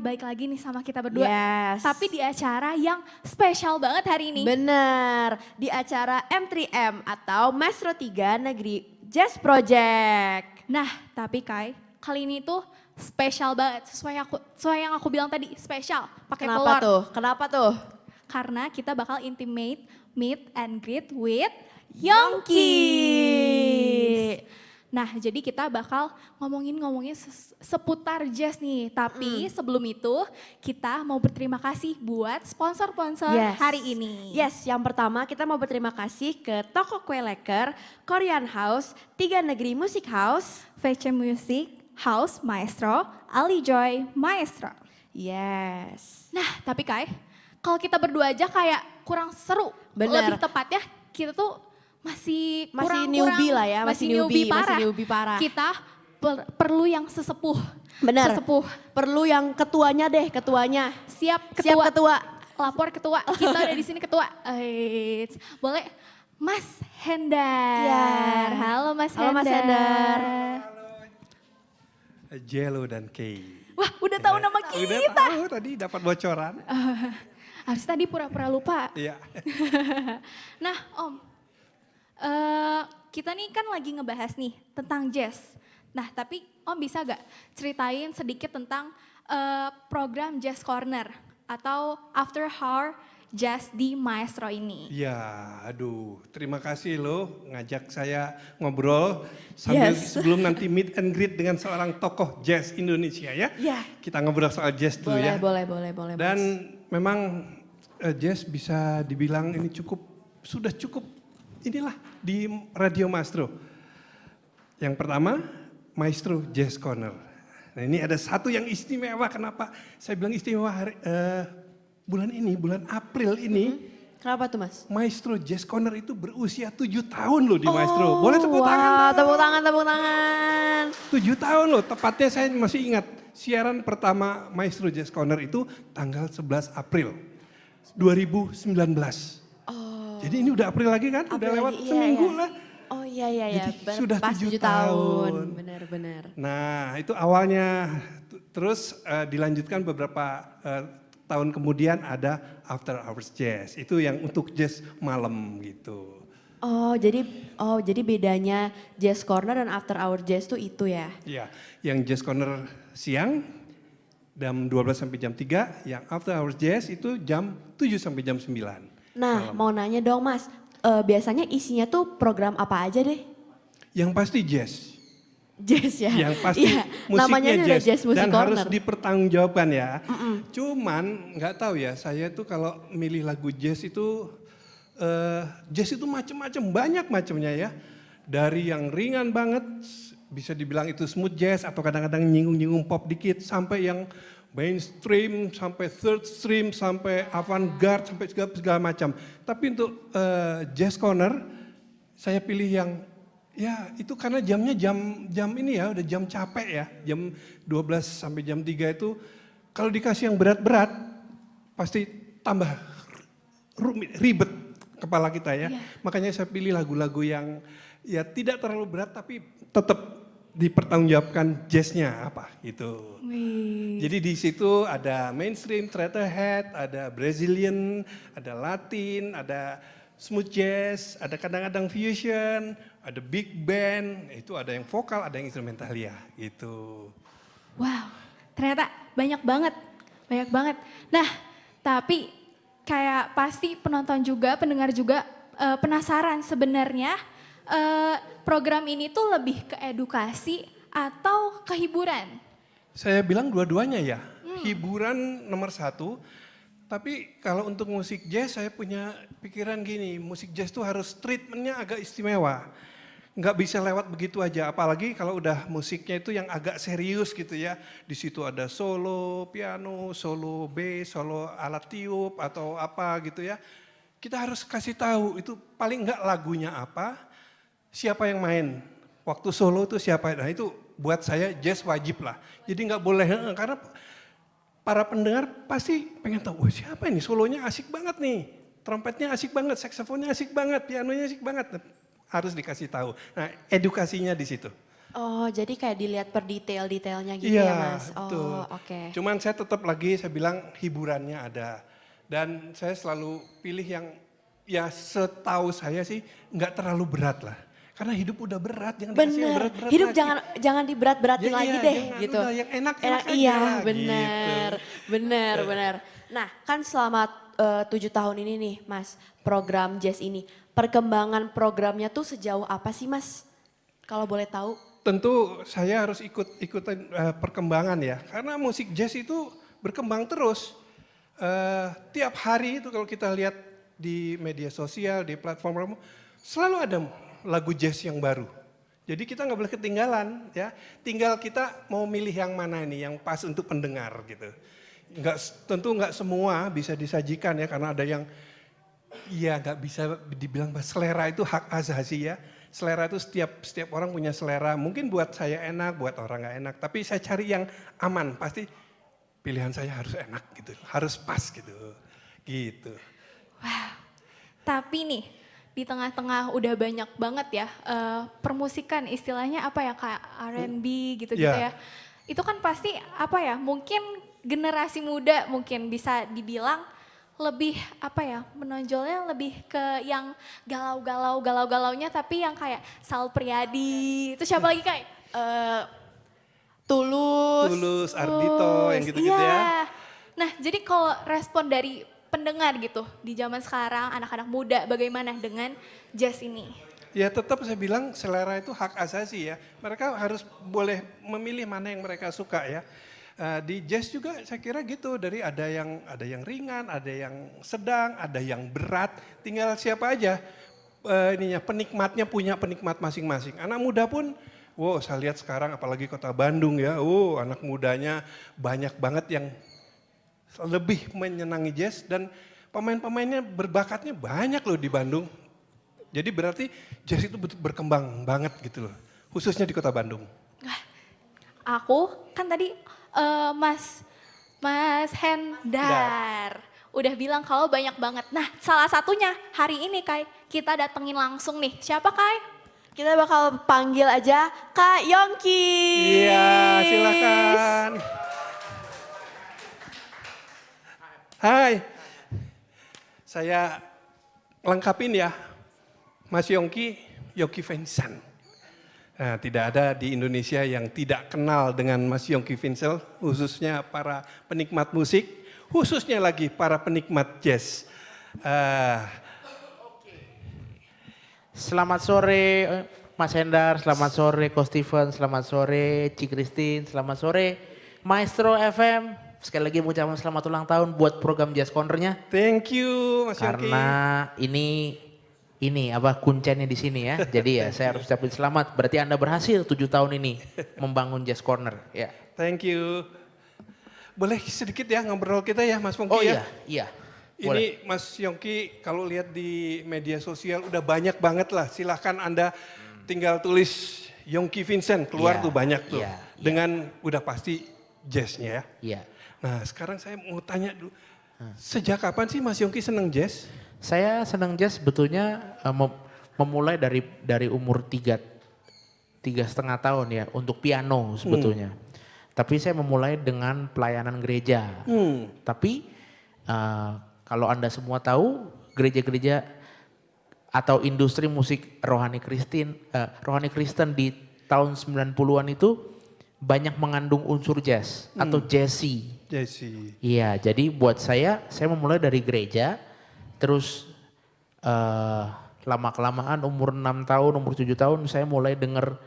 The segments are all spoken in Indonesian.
baik lagi nih sama kita berdua. Yes. Tapi di acara yang spesial banget hari ini. Bener, di acara M3M atau Maestro 3 Negeri Jazz Project. Nah, tapi Kai, kali ini tuh spesial banget. Sesuai yang aku bilang tadi, spesial. Pakai Kenapa telur. tuh? Kenapa tuh? Karena kita bakal intimate, meet and greet with Yongki. Nah, jadi kita bakal ngomongin seputar jazz nih. Tapi sebelum itu kita mau berterima kasih buat sponsor-sponsor hari ini. Yes, yang pertama kita mau berterima kasih ke Toko Kue Leker, Korean House, 3 Negeri Musik House, VC Music House Maestro, Ali Joy Maestro. Yes. Nah, tapi Kai, kalau kita berdua aja kayak kurang seru. Bener. Lebih tepatnya kita tuh masih newbie lah ya, masih newbie parah. Kita perlu yang sesepuh. Bener. Sesepuh. Perlu yang ketuanya deh, ketuanya. Siap ketua. Siap ketua. Lapor ketua. Kita ada di sini ketua. Boleh Mas Hendar. Ya. Halo Mas Halo, Mas Hendar. Jello dan Kay. Wah, udah tahu nama kita. Udah tahu tadi dapat bocoran. Harus tadi pura-pura lupa. Iya. Nah, Om. Kita nih kan lagi ngebahas nih tentang jazz. Nah, tapi Om bisa gak ceritain sedikit tentang program Jazz Corner atau After Hour Jazz di Maestro ini? Iya, aduh terima kasih loh ngajak saya ngobrol sambil sebelum nanti meet and greet dengan seorang tokoh jazz Indonesia ya. Iya. Kita ngobrol soal jazz dulu ya. Boleh. Dan memang jazz bisa dibilang ini sudah cukup inilah di Radio Maestro. Yang pertama, Maestro Jazz Corner. Nah ini ada satu yang istimewa, kenapa saya bilang istimewa bulan April ini. Kenapa tuh Mas? Maestro Jazz Corner itu berusia 7 tahun loh di Maestro. Boleh tepuk tangan? Tepuk tangan. 7 tahun loh, tepatnya saya masih ingat. Siaran pertama Maestro Jazz Corner itu tanggal 11 April 2019. Jadi ini udah April lagi kan? Udah lewat seminggu lah. Oh iya. Jadi sudah Pas 7 tahun. Benar. Nah itu awalnya, terus dilanjutkan beberapa tahun kemudian ada After Hours Jazz. Itu yang untuk jazz malam gitu. Oh jadi bedanya Jazz Corner dan After Hour Jazz tuh itu ya? Iya, yang Jazz Corner siang jam 12 sampai jam 3, yang After Hours Jazz itu jam 7 sampai jam 9. Nah mau nanya dong Mas, biasanya isinya tuh program apa aja deh? Yang pasti jazz. Jazz ya? Yang pasti musiknya namanya udah Jazz Music dan Corner. harus dipertanggungjawabkan ya. Cuman nggak tahu ya, saya tuh kalau milih lagu jazz itu macam-macam, banyak macamnya ya. Dari yang ringan banget, bisa dibilang itu smooth jazz atau kadang-kadang nyinggung-nyinggung pop dikit, sampai yang mainstream, sampai third stream, sampai avant-garde, sampai segala macam. Tapi untuk Jazz Corner, saya pilih yang ya itu karena jamnya jam ini ya, udah jam capek ya. Jam 12 sampai jam 3 itu kalau dikasih yang berat-berat pasti tambah ribet kepala kita ya. Makanya saya pilih lagu-lagu yang ya tidak terlalu berat tapi tetap dipertanggungjawabkan jazznya apa gitu. Jadi di situ ada mainstream, Threadhead, ada Brazilian, ada Latin, ada smooth jazz, ada kadang-kadang fusion, ada big band, itu ada yang vokal, ada yang instrumental ya gitu. Wow, ternyata banyak banget. Nah, tapi kayak pasti penonton juga, pendengar juga penasaran sebenarnya program ini tuh lebih ke edukasi atau ke hiburan? Saya bilang dua-duanya ya, hiburan nomor 1. Tapi kalau untuk musik jazz saya punya pikiran gini, musik jazz tuh harus treatmentnya agak istimewa. Nggak bisa lewat begitu aja, apalagi kalau udah musiknya itu yang agak serius gitu ya. Di situ ada solo piano, solo bass, solo alat tiup atau apa gitu ya. Kita harus kasih tahu itu paling nggak lagunya apa, siapa yang main. Waktu solo itu siapa, nah itu buat saya jazz wajib lah. Jadi nggak boleh, karena para pendengar pasti pengen tahu, siapa ini solonya asik banget nih. Trompetnya asik banget, saksofonnya asik banget, pianonya asik banget. Harus dikasih tahu. Nah edukasinya di situ. Oh, jadi kayak dilihat per detail-detailnya gitu Iya, ya Mas? betul. Oh, oke. Cuman saya tetap lagi, saya bilang hiburannya ada. Dan saya selalu pilih yang, ya setahu saya sih nggak terlalu berat lah. Karena hidup udah berat, jangan dikasih yang Bener, berat-berat hidup lagi. jangan diberat-beratin Ya, lagi iya, deh jangan, gitu. udah yang enak-enak aja, Iya, gitu. bener. Nah kan selama 7 tahun ini nih Mas, program jazz ini, perkembangan programnya tuh sejauh apa sih Mas? Kalau boleh tahu? Tentu saya harus ikutin perkembangan ya, karena musik jazz itu berkembang terus. Tiap hari itu kalau kita lihat di media sosial, di platform, selalu ada lagu jazz yang baru. Jadi kita nggak boleh ketinggalan ya. Tinggal kita mau milih yang mana ini, yang pas untuk pendengar gitu. Tentu nggak semua bisa disajikan ya, karena ada yang iya nggak bisa dibilang bahwa selera itu hak asasi ya. Selera itu setiap orang punya selera. Mungkin buat saya enak, buat orang nggak enak. Tapi saya cari yang aman. Pasti pilihan saya harus enak gitu, harus pas gitu. Gitu. Tapi nih, di tengah-tengah udah banyak banget ya permusikan istilahnya apa ya kayak R&B gitu-gitu Ya. ya. Itu kan pasti apa ya mungkin generasi muda mungkin bisa dibilang lebih apa ya menonjolnya lebih ke yang galau-galaunya tapi yang kayak Sal Priadi. Itu siapa lagi kayak? Tulus. Tulus, Ardhito, yang gitu-gitu Iya. ya. Nah jadi kalau respon dari pendengar gitu di zaman sekarang anak-anak muda bagaimana dengan jazz ini? Ya tetap saya bilang selera itu hak asasi ya. Mereka harus boleh memilih mana yang mereka suka ya. Di jazz juga saya kira gitu, dari ada yang ringan, ada yang sedang, ada yang berat. Tinggal siapa aja penikmatnya punya penikmat masing-masing. Anak muda pun, wow saya lihat sekarang apalagi kota Bandung ya, anak mudanya banyak banget yang lebih menyenangi jazz dan pemain-pemainnya berbakatnya banyak loh di Bandung. Jadi berarti jazz itu berkembang banget gitu loh, khususnya di kota Bandung. Aku kan tadi Mas Hendar udah bilang kalau banyak banget. Nah salah satunya hari ini Kai kita datengin langsung nih. Siapa Kai? Kita bakal panggil aja Kak Yongki. Iya silakan. Hai, saya lengkapin ya, Mas Yongki Vincent. Nah, tidak ada di Indonesia yang tidak kenal dengan Mas Yongki Vincent, khususnya para penikmat musik, khususnya lagi para penikmat jazz. Selamat sore Mas Hendar, selamat sore Ko Steven, selamat sore Ci Christine, selamat sore Maestro FM. Sekali lagi mengucapkan selamat ulang tahun buat program Jazz Corner-nya. Thank you Mas Yongki. Karena ini apa kuncinya di sini ya. Jadi ya saya harus ucapin selamat. Berarti Anda berhasil 7 tahun ini membangun Jazz Corner ya. Thank you. Boleh sedikit ya ngobrol kita ya Mas Yongki Oh ya? iya. Ini Boleh. Mas Yongki kalau lihat di media sosial udah banyak banget lah. Silahkan Anda tinggal tulis Yongki Vincent, keluar Iya, tuh banyak tuh. iya. Dengan udah pasti jazznya ya. Iya. Nah sekarang saya mau tanya dulu. Sejak kapan sih Mas Yongki seneng jazz? Saya senang jazz sebetulnya memulai dari umur 3,5 tahun ya untuk piano sebetulnya. Tapi saya memulai dengan pelayanan gereja. Tapi kalau Anda semua tahu gereja-gereja atau industri musik rohani Kristen di tahun 90-an itu banyak mengandung unsur jazz atau jazzy. Jazzy. Iya, jadi buat saya memulai dari gereja, terus lama-kelamaan umur 6 tahun, umur 7 tahun saya mulai denger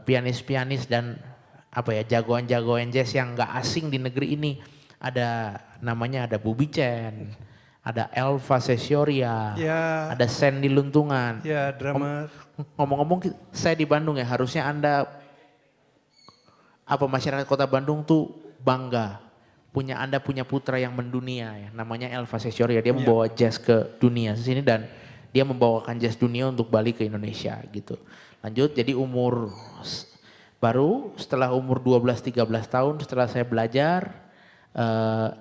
pianis-pianis dan jagoan-jagoan jazz yang gak asing di negeri ini. Namanya ada Bubi Chen, ada Elva Sesioria, Ya. ada Sandy Luntungan. Ya drummer. Ngomong-ngomong saya di Bandung ya, harusnya Anda masyarakat kota Bandung tuh bangga Anda punya putra yang mendunia ya, namanya Elva Sesioria. Dia membawa jazz ke dunia sini dan dia membawakan jazz dunia untuk balik ke Indonesia gitu. Lanjut jadi baru setelah umur 12-13 tahun setelah saya belajar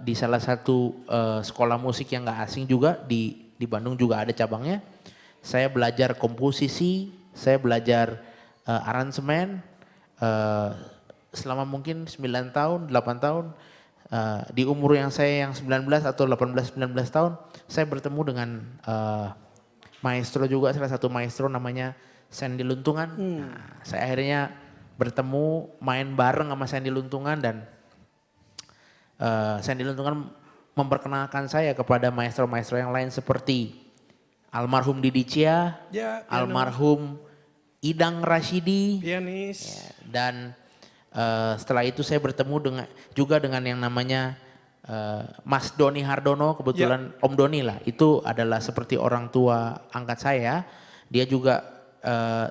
di salah satu sekolah musik yang gak asing juga di Bandung juga ada cabangnya. Saya belajar komposisi, saya belajar aransemen selama mungkin 9 tahun, 8 tahun. Di umur yang saya yang 19 atau 18-19 tahun, saya bertemu dengan maestro juga, salah satu maestro namanya Sandy Luntungan. Nah, saya akhirnya bertemu, main bareng sama Sandy Luntungan dan Sandy Luntungan memperkenalkan saya kepada maestro-maestro yang lain seperti almarhum Didi Cia, Ya, piano. almarhum Idang Rashidi, Pianis. ya, dan setelah itu saya bertemu juga dengan yang namanya Mas Doni Hardono, kebetulan Om Doni lah, itu adalah seperti orang tua angkat saya. Dia juga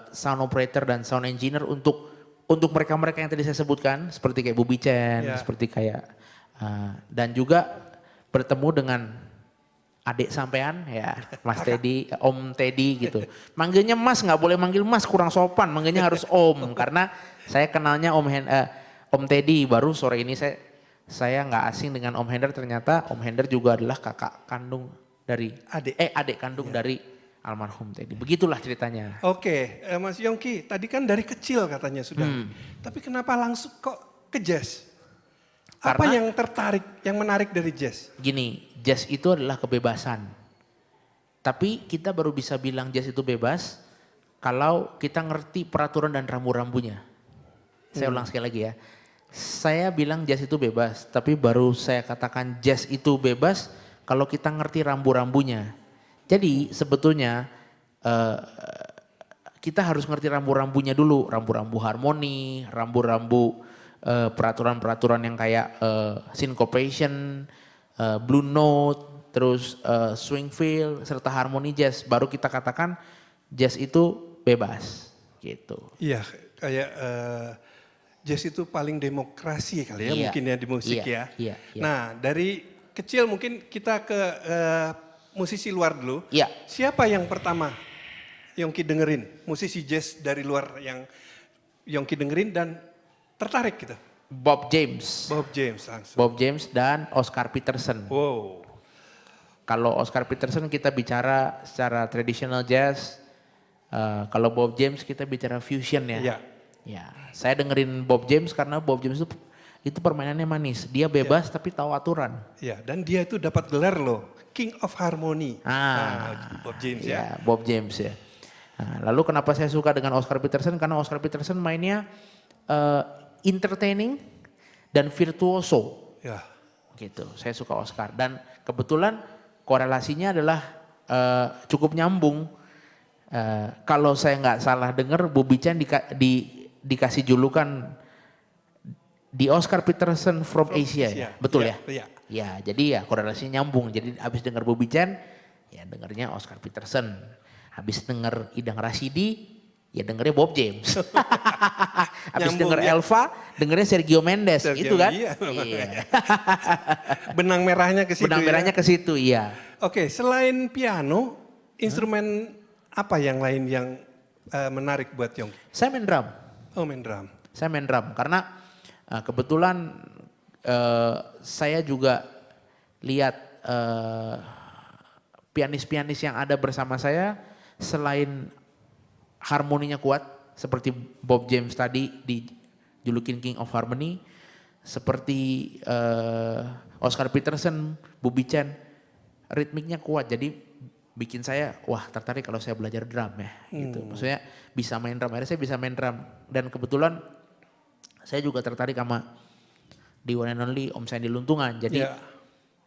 sound operator dan sound engineer untuk mereka-mereka yang tadi saya sebutkan, seperti kayak Bubi Chen, seperti kayak dan juga bertemu dengan adik sampean ya, Mas Teddy, Om Teddy gitu. Manggilnya Mas, nggak boleh manggil Mas, kurang sopan, manggilnya harus Om karena saya kenalnya Om Teddy. Baru sore ini saya nggak asing dengan Om Hender, ternyata Om Hender juga adalah kakak kandung dari adik kandung dari almarhum Teddy. Begitulah ceritanya. Oke, Mas Yongki, tadi kan dari kecil katanya sudah. Tapi kenapa langsung kok ke jazz? Apa Karena- yang yang menarik dari jazz? Gini, jazz itu adalah kebebasan. Tapi kita baru bisa bilang jazz itu bebas kalau kita ngerti peraturan dan rambu-rambunya. Saya ulang sekali lagi ya. Saya bilang jazz itu bebas, tapi baru saya katakan jazz itu bebas kalau kita ngerti rambu-rambunya. Jadi sebetulnya kita harus ngerti rambu-rambunya dulu, rambu-rambu harmoni, rambu-rambu peraturan-peraturan yang kayak syncopation, blue note, terus swing feel, serta harmoni jazz. Baru kita katakan jazz itu bebas gitu. Iya, kayak jazz itu paling demokrasi kali ya, Iya, mungkin ya di musik iya, ya. iya, iya. Nah, dari kecil mungkin kita ke musisi luar dulu. Iya. Siapa yang pertama Yongki dengerin? Musisi jazz dari luar yang Yongki dengerin dan tertarik gitu? Bob James. Bob James langsung. Bob James dan Oscar Peterson. Wow. Kalau Oscar Peterson kita bicara secara traditional jazz, kalau Bob James kita bicara fusion ya. Iya. Ya, saya dengerin Bob James karena Bob James itu permainannya manis. Dia bebas tapi tahu aturan. Ya, dan dia itu dapat gelar loh, King of Harmony. Nah, Bob James ya. Ya, Bob James ya. Nah, lalu kenapa saya suka dengan Oscar Peterson? Karena Oscar Peterson mainnya entertaining dan virtuoso. Ya. Gitu. Saya suka Oscar dan kebetulan korelasinya adalah cukup nyambung. Kalau saya nggak salah dengar, Bubi Chen dikasih julukan di Oscar Peterson from Asia, ya? Betul ya? Iya. Ya, jadi ya korelasinya nyambung. Jadi habis dengar Bubi Chen, ya dengarnya Oscar Peterson. Habis dengar Idang Rashidi, ya dengarnya Bob James. Habis Nyambung, denger ya? Elva, dengernya Sergio Mendes, Sergio, gitu kan? iya. Iya. Benang merahnya ke situ. Benang merahnya ke situ, iya. Oke, selain piano, instrumen apa yang lain yang menarik buat Yongki? Saya main drum. Oh, main drum. Saya main drum karena kebetulan saya juga lihat pianis-pianis yang ada bersama saya selain harmoninya kuat seperti Bob James tadi dijulukin King of Harmony, seperti Oscar Peterson, Bubi Chen, ritmiknya kuat jadi bikin saya wah tertarik kalau saya belajar drum ya gitu. Maksudnya bisa main drum, akhirnya saya bisa main drum dan kebetulan saya juga tertarik sama di one and only Om Sandy Luntungan. Jadi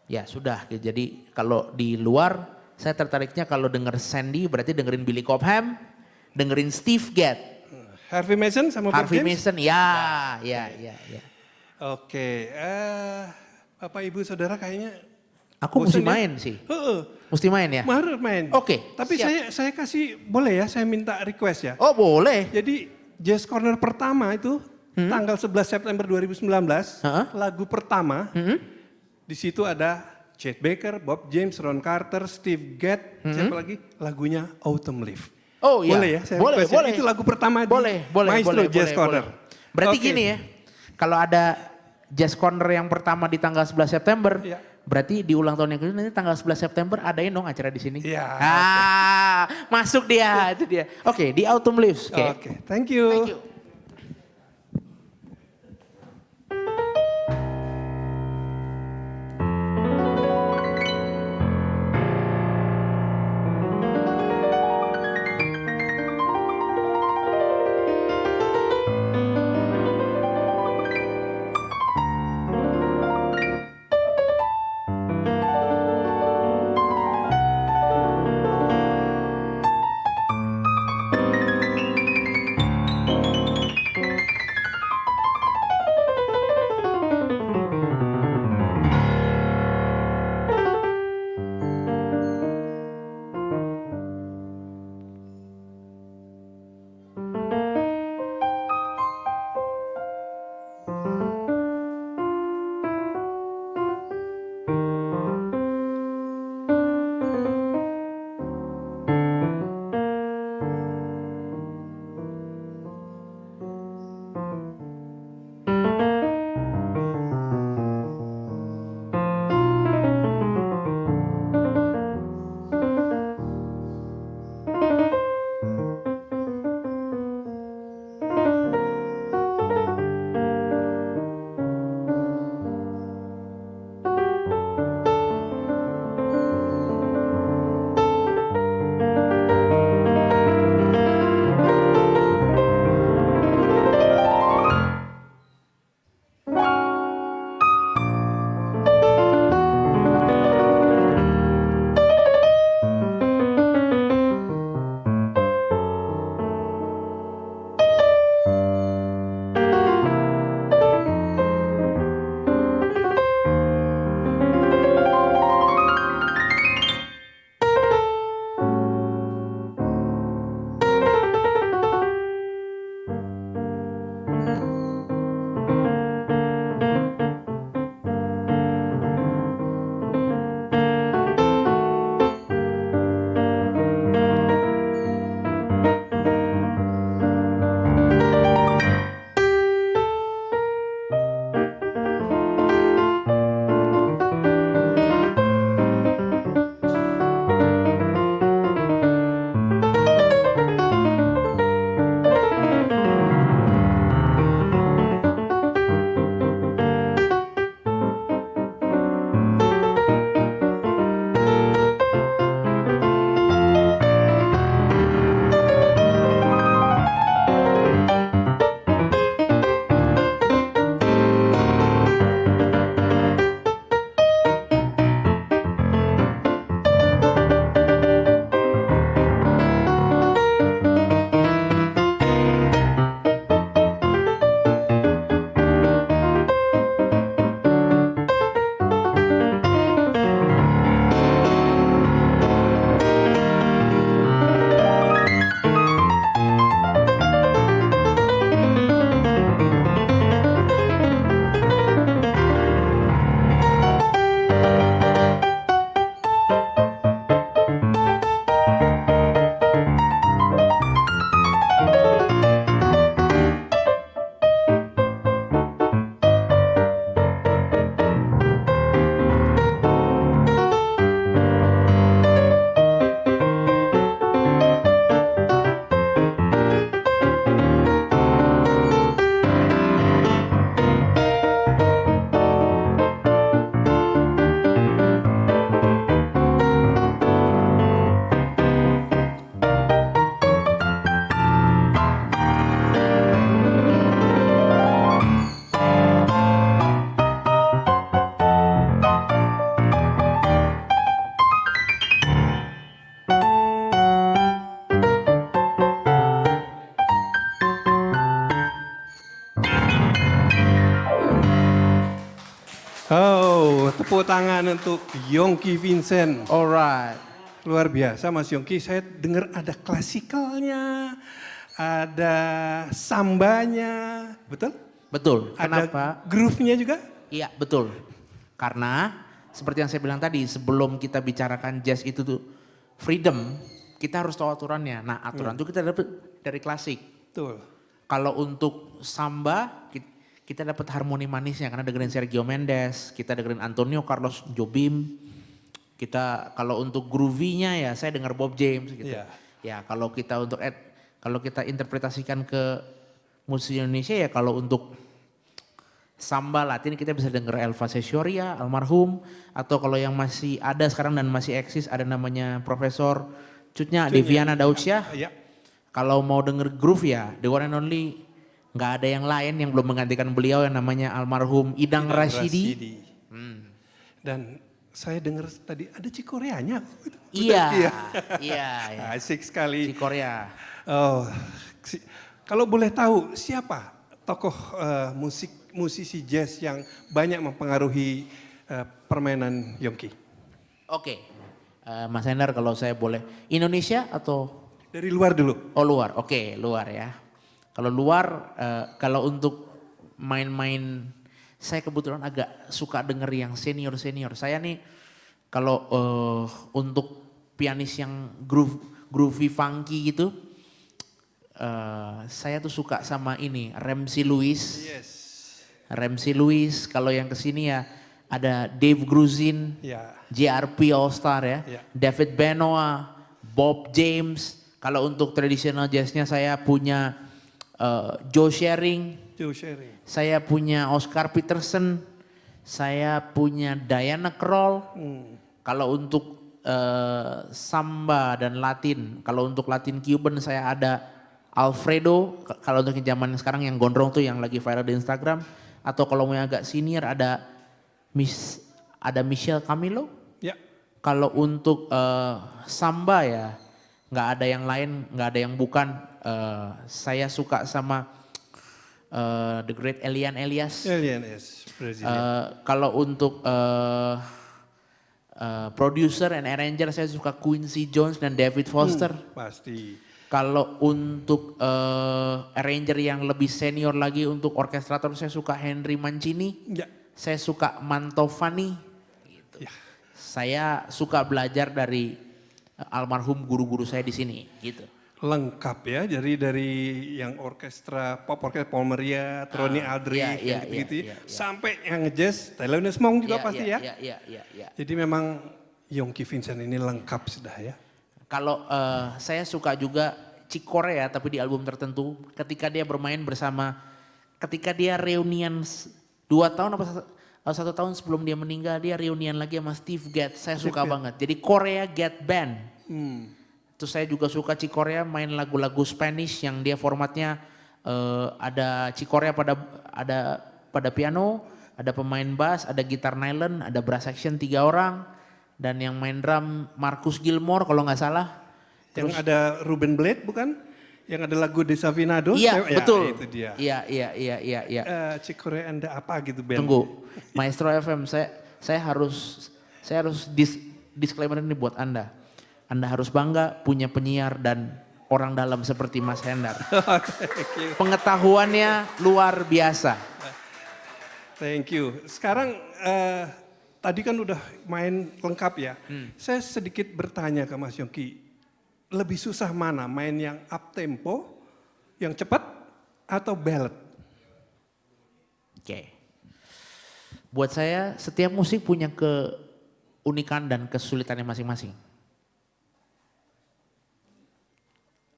ya sudah gitu. Jadi kalau di luar saya tertariknya kalau denger Sandy berarti dengerin Billy Cobham, dengerin Steve Gadd. Harvey Mason sama Bob Harvey James? Mason, ya. Oke, Bapak Ibu Saudara kayaknya Aku bosen mesti ya? main sih. Mesti main ya? Harus main. Oke, Tapi siap. saya kasih, boleh ya saya minta request ya. Oh boleh. Jadi Jazz Corner pertama itu tanggal 11 September 2019, lagu pertama, di situ ada Chet Baker, Bob James, Ron Carter, Steve Gadd, siapa lagi? Lagunya Autumn Leaf. Oh iya. Boleh ya? Saya Boleh, request ya. boleh. Itu lagu pertama Boleh, di boleh, Maestro boleh, Jazz boleh, Corner. Berarti Oke. gini ya, kalau ada Jazz Corner yang pertama di tanggal 11 September, Iya. Berarti di ulang tahun yang kedua nanti tanggal 11 September adain dong acara di sini. Iya. Masuk dia, itu dia. Oke, di Autumn Leaves. Oke, thank you. Thank you. Oh, tepuk tangan untuk Yongki Vincent. Alright. Luar biasa Mas Yongki, saya dengar ada klasikalnya, ada sambanya, betul? Betul. Ada Kenapa? groove-nya juga? Iya, betul. Karena seperti yang saya bilang tadi, sebelum kita bicarakan jazz itu tuh freedom, kita harus tahu aturannya. Nah, aturan itu kita dapat dari klasik. Betul. Kalau untuk samba, kita dapat harmoni manisnya karena dengerin Sergio Mendes, kita dengerin Antonio Carlos Jobim. Kita kalau untuk groovy-nya ya saya dengar Bob James gitu. Iya. Ya kalau kita untuk kalau kita interpretasikan ke musik Indonesia ya kalau untuk samba Latin kita bisa denger Elva Sesioria, almarhum, atau kalau yang masih ada sekarang dan masih eksis ada namanya Profesor Cutnya Deviana Daudsyah. Ya. Kalau mau denger groove ya the one and only, nggak ada yang lain yang belum menggantikan beliau yang namanya almarhum Idang Rashidi. Dan saya dengar tadi ada Cikoreanya. Iya, iya. Asik sekali. Di Korea. Oh, kalau boleh tahu siapa tokoh musisi jazz yang banyak mempengaruhi permainan Yongki? Oke, Mas Hendar kalau saya boleh. Indonesia atau? Dari luar dulu. Oh luar, oke luar ya. Kalau luar, kalau untuk main-main, saya kebetulan agak suka denger yang senior-senior. Saya nih kalau untuk pianis yang groovy funky gitu, saya tuh suka sama ini, Ramsey Lewis. Yes. Ramsey Lewis, kalau yang kesini ya ada Dave Grusin, Ya. JRP All Star ya, Ya. David Benoit, Bob James. Kalau untuk traditional jazznya saya punya Joe Shearing, Joe Sherry. saya punya Oscar Peterson, saya punya Diana Krall. Kalau untuk samba dan Latin, kalau untuk Latin Cuban saya ada Alfredo. Kalau untuk yang zaman sekarang yang gondrong tuh yang lagi viral di Instagram. Atau kalau mau yang agak senior ada Michelle Camilo. Ya. Kalau untuk samba ya nggak ada yang lain, nggak ada yang bukan. Saya suka sama the great Elian Elias. Alien is Brazilian. Kalau untuk producer and arranger saya suka Quincy Jones dan David Foster. Pasti. Kalau untuk arranger yang lebih senior lagi untuk orkestrator saya suka Henry Mancini. Ya. Saya suka Mantovani. Gitu. Ya. Saya suka belajar dari almarhum guru-guru saya di sini gitu. Lengkap ya, jadi dari yang orkestra pop orkestra Paul Maria, Ronnie Aldrich, iya, gitu iya, iya. sampai yang ngejazz, Thelonious Monk juga pasti ya. Iya. Jadi memang Yongki Vincent ini lengkap sudah ya. Kalau saya suka juga Chick Corea tapi di album tertentu ketika dia bermain bersama, ketika dia reunian 2 tahun apa 1 tahun sebelum dia meninggal dia reunian lagi sama Steve Gadd, saya suka banget. Jadi Korea Gadd Band. Terus saya juga suka Chick Corea main lagu-lagu Spanish yang dia formatnya ada Chick Corea pada piano, ada pemain bass, ada gitar nylon, ada brass section 3 orang. Dan yang main drum Marcus Gilmore kalau nggak salah. Yang ada Ruben Blade bukan? Yang ada lagu Desafinado? Iya betul. Itu dia. Iya. Chick Corea Anda apa gitu band? Tunggu, Maestro FM saya harus disclaimer ini buat Anda. Anda harus bangga punya penyiar dan orang dalam seperti Mas Hendar. Pengetahuannya luar biasa. Thank you. Sekarang tadi kan udah main lengkap ya. Saya sedikit bertanya ke Mas Yongki, lebih susah mana main yang up tempo, yang cepat atau ballad? Oke. Buat saya setiap musik punya keunikan dan kesulitannya masing-masing.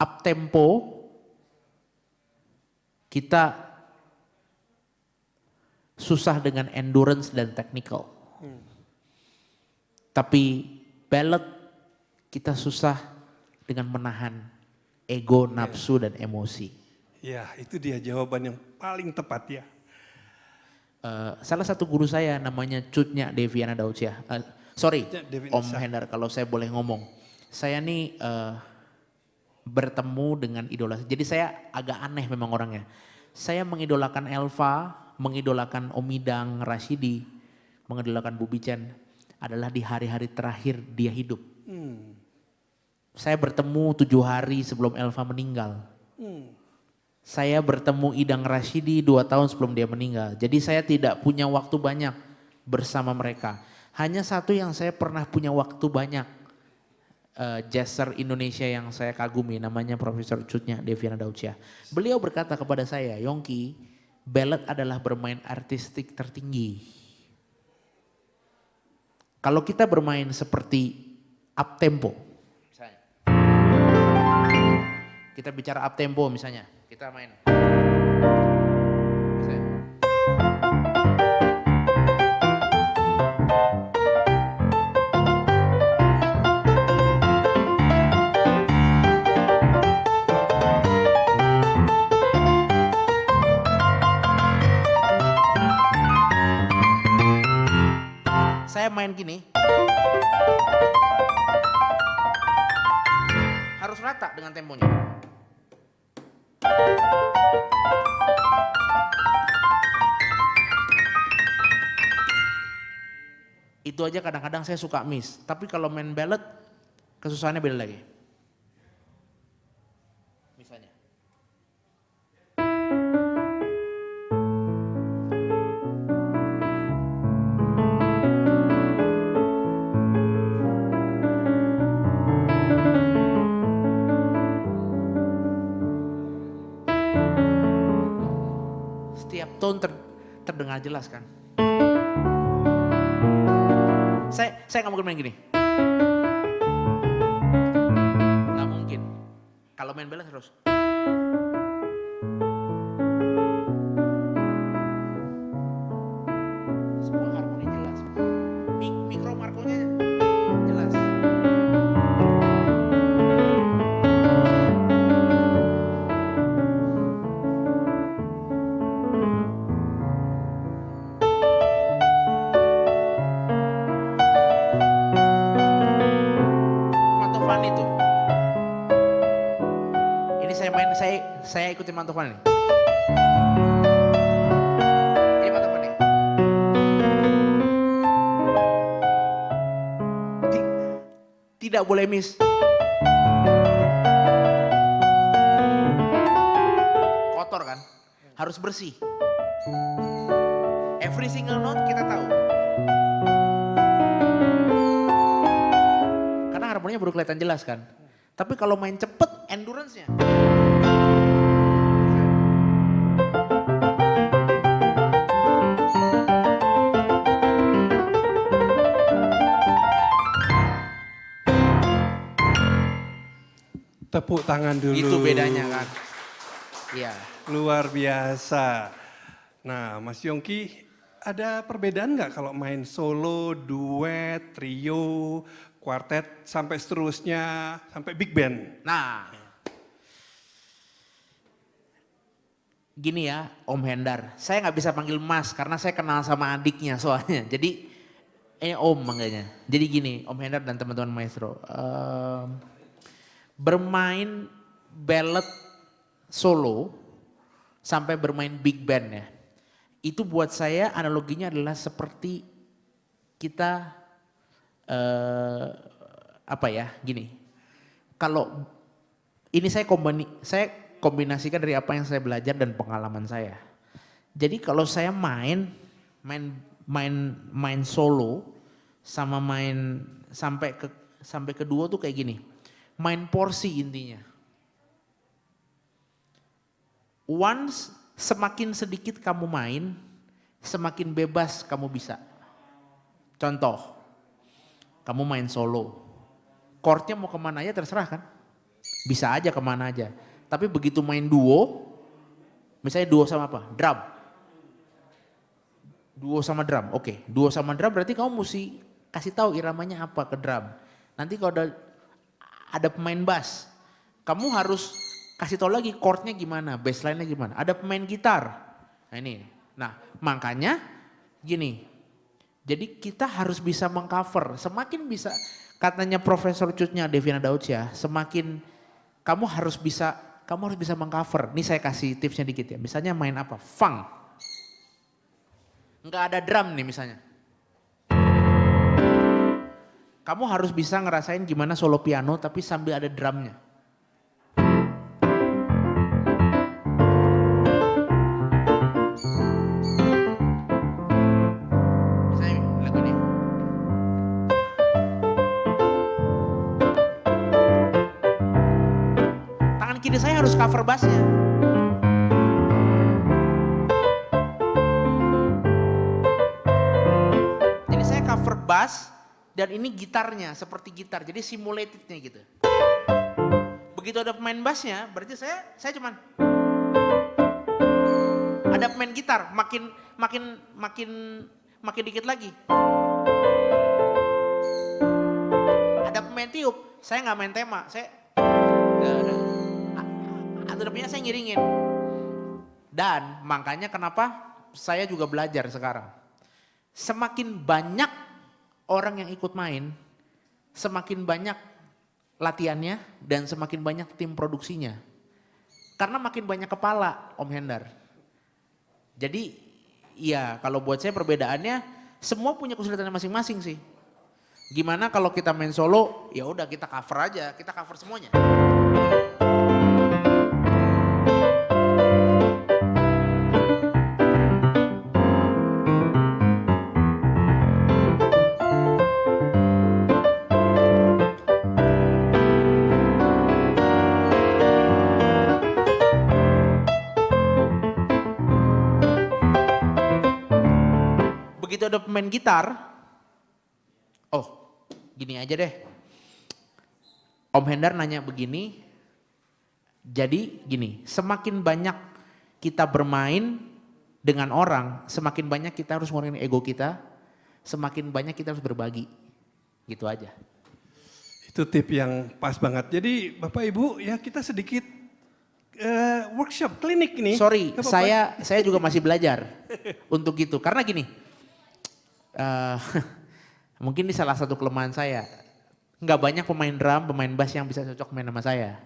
Up tempo kita susah dengan endurance dan technical. Tapi ballad kita susah dengan menahan ego, nafsu dan emosi. Ya itu dia jawaban yang paling tepat ya. Salah satu guru saya namanya Cutnya Deviana Daudsyah. Sorry Deviana Om Syah. Hendar kalau saya boleh ngomong. Saya nih bertemu dengan idola. Jadi saya agak aneh memang orangnya. Saya mengidolakan Elva, mengidolakan Omidang Rashidi, mengidolakan Bubi Chen adalah di hari-hari terakhir dia hidup. Saya bertemu 7 hari sebelum Elva meninggal. Saya bertemu Idang Rashidi 2 tahun sebelum dia meninggal. Jadi saya tidak punya waktu banyak bersama mereka. Hanya satu yang saya pernah punya waktu banyak. Jazzer Indonesia yang saya kagumi namanya Profesor Cutnya Deviana Daudsyah. Beliau berkata kepada saya, Yongki, ballad adalah bermain artistik tertinggi. Kalau kita bermain seperti up tempo, misalnya. Kita bicara up tempo misalnya, kita main. Misalnya. Saya main gini, harus rata dengan temponya. Itu aja kadang-kadang saya suka miss, tapi kalau main ballad kesusahannya beda lagi. Misalnya. Setiap tone terdengar jelas kan. Saya nggak mungkin main gini. Nggak mungkin. Kalau main ballad harus. Semua harmoni jelas. Mikro markonya jelas. Mantofan itu. Ini saya main, saya ikutin Mantofan ini. Ini Mantofan ini. Tidak boleh miss. Kotor kan? Harus bersih. Every single note kita tahu. Karena harmoninya baru kelihatan jelas kan. Tapi kalau main cepet, endurance-nya. Tepuk tangan dulu. Itu bedanya kan. Iya. Luar biasa. Nah, Mas Yongki, ada perbedaan nggak kalau main solo, duet, trio, kuartet, sampai seterusnya, sampai big band? Nah, gini ya Om Hendar, saya nggak bisa panggil Mas karena saya kenal sama adiknya soalnya. Jadi ini Om manggilnya. Jadi gini Om Hendar dan teman-teman maestro, bermain ballad solo sampai bermain big band ya, itu buat saya analoginya adalah seperti kita apa ya gini. Kalau ini saya kombinasikan dari apa yang saya belajar dan pengalaman saya. Jadi kalau saya main solo sama main sampai kedua tuh kayak gini. Main porsi intinya. Once semakin sedikit kamu main, semakin bebas kamu bisa. Contoh, kamu main solo. Chordnya mau kemana aja terserah kan. Bisa aja kemana aja. Tapi begitu main duo, misalnya duo sama apa? Drum. Duo sama drum, oke. Duo sama drum berarti kamu mesti kasih tahu iramanya apa ke drum. Nanti kalau ada pemain bass, kamu harus kasih tahu lagi chordnya gimana, bassline-nya gimana. Ada pemain gitar, nah ini. Nah makanya gini, jadi kita harus bisa mengcover. Semakin bisa, katanya Profesor Cutnya Devina Daudsyah, semakin kamu harus bisa mengcover. Ini saya kasih tipsnya dikit ya. Misalnya main apa? Funk. Nggak ada drum nih misalnya. Kamu harus bisa ngerasain gimana solo piano tapi sambil ada drumnya. Misalnya lagu ini. Tangan kiri saya harus cover bassnya. bass dan ini gitarnya seperti gitar. Jadi simulatednya gitu. Begitu ada pemain bassnya, berarti saya cuman ada pemain gitar, makin dikit lagi. Ada pemain tiup, saya nggak main tema, saya ada punya saya ngiringin. Dan makanya kenapa saya juga belajar sekarang. Semakin banyak orang yang ikut main, semakin banyak latihannya dan semakin banyak tim produksinya. Karena makin banyak kepala, Om Hendar. Jadi ya kalau buat saya perbedaannya semua punya kesulitannya masing-masing sih. Gimana kalau kita main solo, ya udah kita cover aja, kita cover semuanya. Begitu ada pemain gitar, oh gini aja deh. Om Hendar nanya begini, jadi gini, semakin banyak kita bermain dengan orang, semakin banyak kita harus ngurangin ego kita, semakin banyak kita harus berbagi. Gitu aja. Itu tip yang pas banget. Jadi Bapak Ibu ya kita sedikit workshop klinik ini. Sorry, saya juga masih belajar untuk gitu. Karena gini, mungkin ini salah satu kelemahan saya. Nggak banyak pemain drum, pemain bass yang bisa cocok main sama saya.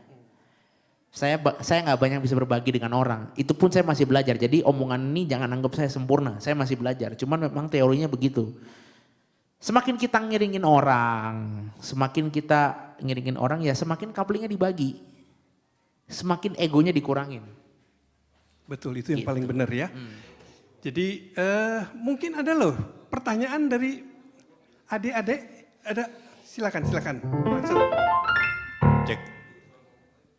Saya nggak banyak bisa berbagi dengan orang. Itu pun saya masih belajar. Jadi omongan ini jangan anggap saya sempurna. Saya masih belajar. Cuman memang teorinya begitu. Semakin kita ngiringin orang, ya semakin couplingnya dibagi. Semakin egonya dikurangin. Betul, itu yang Gitu. paling benar ya. Jadi mungkin ada loh pertanyaan dari adik-adik. Ada, silakan. Langsung. Cek.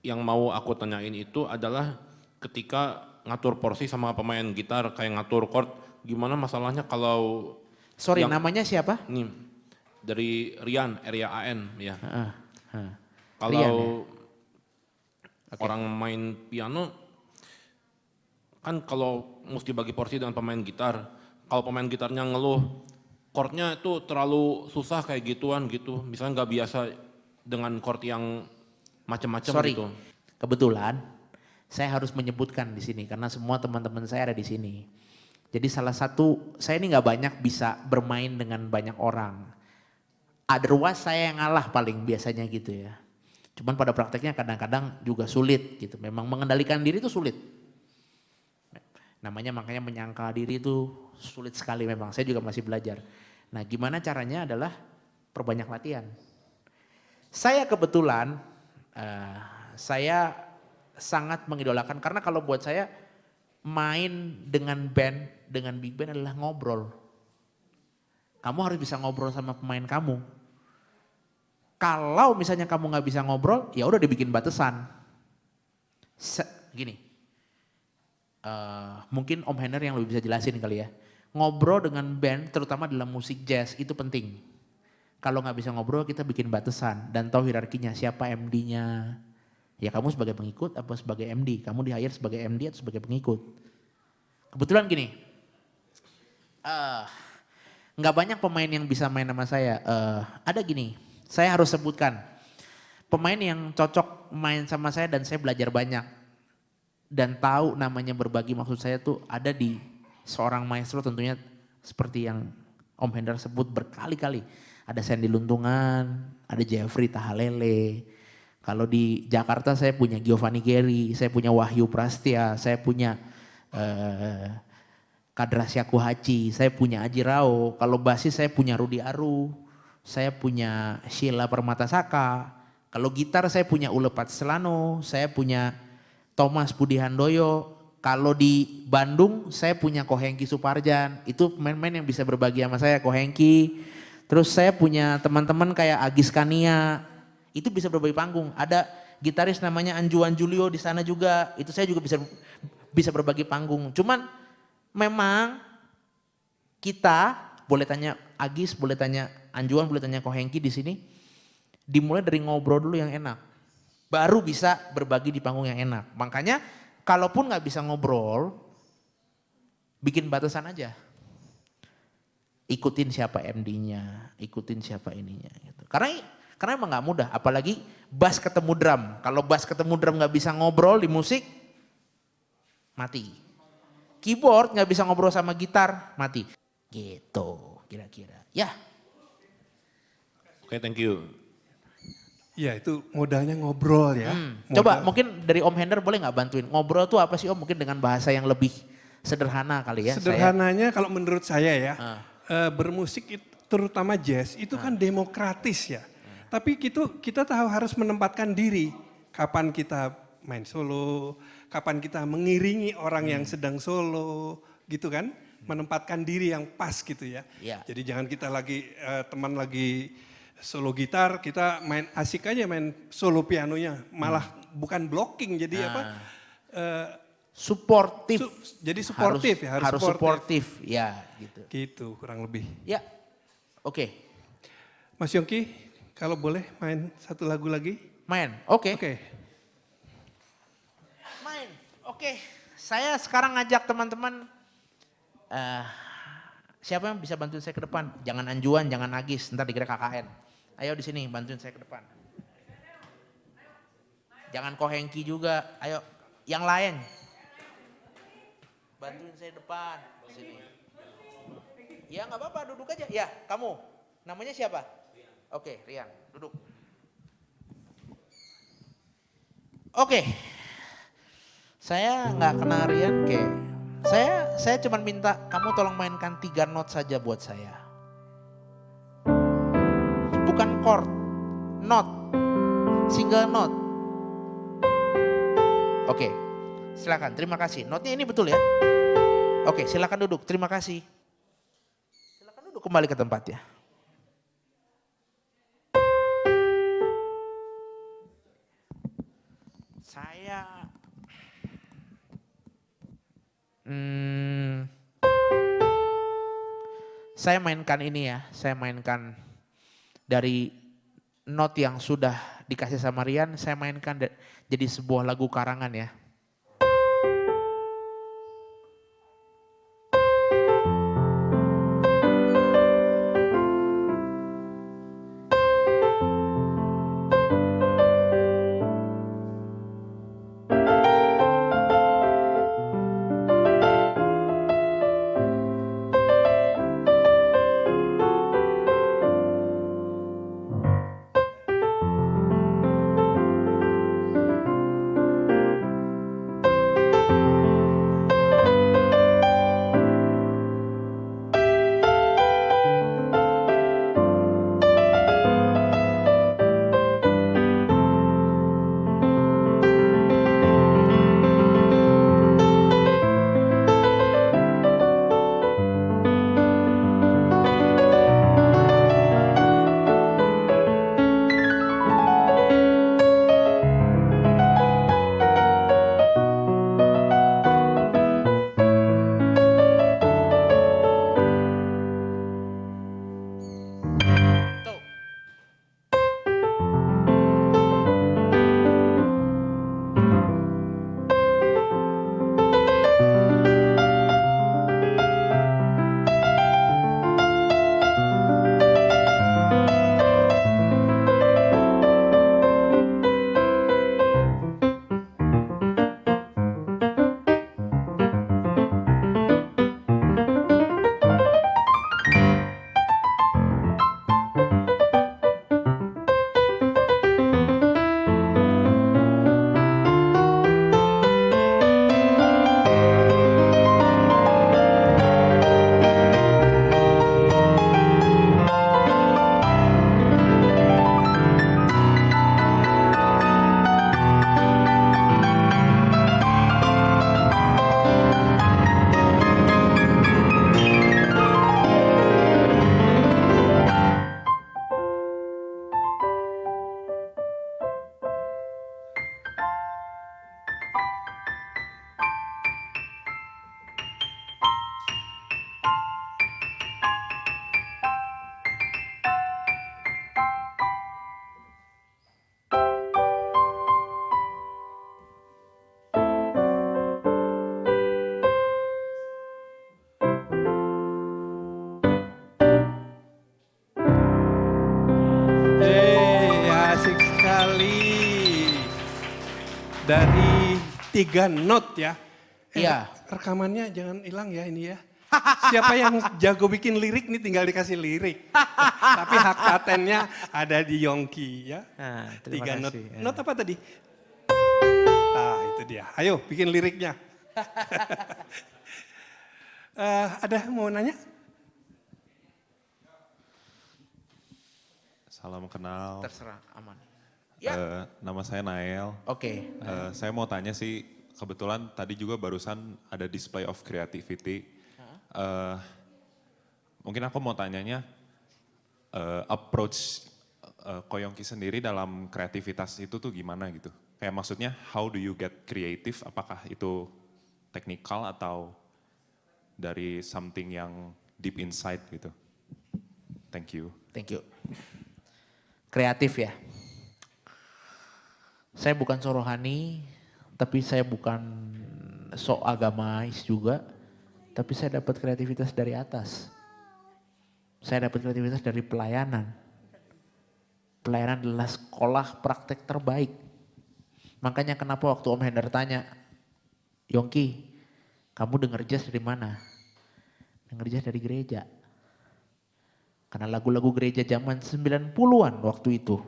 Yang mau aku tanyain itu adalah ketika ngatur porsi sama pemain gitar kayak ngatur chord, gimana masalahnya kalau Sorry, yang, namanya siapa? Nih, dari Rian, Area AN ya. Kalau Rian, ya? orang main piano kan kalau mesti bagi porsi dengan pemain gitar, kalau pemain gitarnya ngeluh chordnya itu terlalu susah kayak gituan gitu, misalnya nggak biasa dengan chord yang macam-macam Sorry, gitu. kebetulan saya harus menyebutkan di sini karena semua teman-teman saya ada di sini. Jadi salah satu, saya ini nggak banyak bisa bermain dengan banyak orang. Otherwise saya yang ngalah paling biasanya gitu ya. Cuman pada prakteknya kadang-kadang juga sulit gitu. Memang mengendalikan diri itu sulit. Makanya menyangkal diri itu sulit sekali memang. Saya juga masih belajar. Nah gimana caranya adalah perbanyak latihan. Saya kebetulan, saya sangat mengidolakan karena kalau buat saya main dengan band, dengan big band adalah ngobrol. Kamu harus bisa ngobrol sama pemain kamu. Kalau misalnya kamu nggak bisa ngobrol, ya udah dibikin batasan. Gini, mungkin Om Henner yang lebih bisa jelasin kali ya. Ngobrol dengan band, terutama dalam musik jazz itu penting. Kalau nggak bisa ngobrol, kita bikin batasan dan tahu hierarkinya, siapa MD-nya. Ya kamu sebagai pengikut apa sebagai MD? Kamu di-hire sebagai MD atau sebagai pengikut? Kebetulan gini, nggak banyak pemain yang bisa main sama saya. Ada gini, saya harus sebutkan pemain yang cocok main sama saya dan saya belajar banyak dan tahu namanya berbagi, maksud saya tuh ada di seorang maestro tentunya seperti yang Om Hendar sebut berkali-kali. Ada Sandy Luntungan, ada Jeffrey Tahalele. Kalau di Jakarta saya punya Giovanni Geri, saya punya Wahyu Prastia, saya punya Kadrasya Kuhaci, saya punya Aji Rao. Kalau basis saya punya Rudi Aru, saya punya Sheila Permatasaka. Kalau gitar saya punya Ule Patselano, saya punya Thomas Budi Handoyo. Kalau di Bandung saya punya Kohengki Suparjan, itu pemain-pemain yang bisa berbagi sama saya, Kohengki. Terus saya punya teman-teman kayak Agis Kania, itu bisa berbagi panggung. Ada gitaris namanya Anjuan Julio di sana juga, itu saya juga bisa berbagi panggung. Cuman memang kita boleh tanya Agis, boleh tanya Anjuan, boleh tanya Ko Hengki di sini. Dimulai dari ngobrol dulu yang enak. Baru bisa berbagi di panggung yang enak. Makanya kalaupun nggak bisa ngobrol, bikin batasan aja. Ikutin siapa MD-nya, ikutin siapa ininya gitu. Karena emang nggak mudah, apalagi bass ketemu drum. Kalau bass ketemu drum nggak bisa ngobrol di musik, mati. Keyboard nggak bisa ngobrol sama gitar, mati. Gitu kira-kira. Ya. Oke, thank you. Ya itu modalnya ngobrol ya. Coba mungkin dari Om Hender boleh nggak bantuin? Ngobrol tuh apa sih Om? Mungkin dengan bahasa yang lebih sederhana kali ya. Sederhananya kalau menurut saya ya, bermusik terutama jazz itu kan demokratis ya. Tapi kita tahu harus menempatkan diri. Kapan kita main solo, kapan kita mengiringi orang yang sedang solo gitu kan. Menempatkan diri yang pas gitu ya. Iya. Jadi jangan kita teman lagi solo gitar, kita main asik aja main solo pianonya. Malah bukan blocking jadi apa. Suportif. Jadi suportif ya, harus suportif ya gitu. Gitu kurang lebih. Ya. Oke. Mas Yongki, kalau boleh main satu lagu lagi? Main. Oke. Oke. Main. Oke. Saya sekarang ngajak teman-teman siapa yang bisa bantuin saya ke depan? Jangan Anjuan, jangan Agis, ntar dikira KKN. Ayo di sini bantuin saya ke depan. Jangan Ko Hengki juga. Ayo, yang lain. Bantuin saya depan. Sini. Ya nggak apa-apa, duduk aja. Ya, kamu. Namanya siapa? Oke, Rian, duduk. Oke. Saya nggak kenal Rian kayak. Saya cuma minta kamu tolong mainkan 3 not saja buat saya. Bukan chord, not, single note. Oke, silakan. Terima kasih. Notnya ini betul ya? Oke, silakan duduk. Terima kasih. Silakan duduk kembali ke tempatnya. Saya mainkan ini ya, saya mainkan dari not yang sudah dikasih sama Rian, saya mainkan jadi sebuah lagu karangan ya. dari 3 note ya. Iya. Rekamannya jangan hilang ya ini ya. Siapa yang jago bikin lirik nih tinggal dikasih lirik. Tapi hak patennya ada di Yongki ya. Nah, terima 3 note. kasih. Note apa tadi? Nah itu dia. Ayo bikin liriknya. Ada mau nanya? Salam kenal. Terserah, aman. Ya. Nama saya Nael. Oke. Saya mau tanya sih, kebetulan tadi juga barusan ada display of creativity. Mungkin aku mau tanyanya, approach Ko Yongki sendiri dalam kreativitas itu tuh gimana gitu? Kayak maksudnya, how do you get creative? Apakah itu teknikal atau dari something yang deep inside gitu? Thank you. Thank you. Kreatif ya. Saya bukan so rohani, tapi saya bukan so agamais juga. Tapi saya dapat kreativitas dari atas. Saya dapat kreativitas dari pelayanan. Pelayanan adalah sekolah praktek terbaik. Makanya kenapa waktu Om Hendar tanya, Yongki, kamu denger jazz dari mana? Denger jazz dari gereja. Karena lagu-lagu gereja zaman 90-an waktu itu.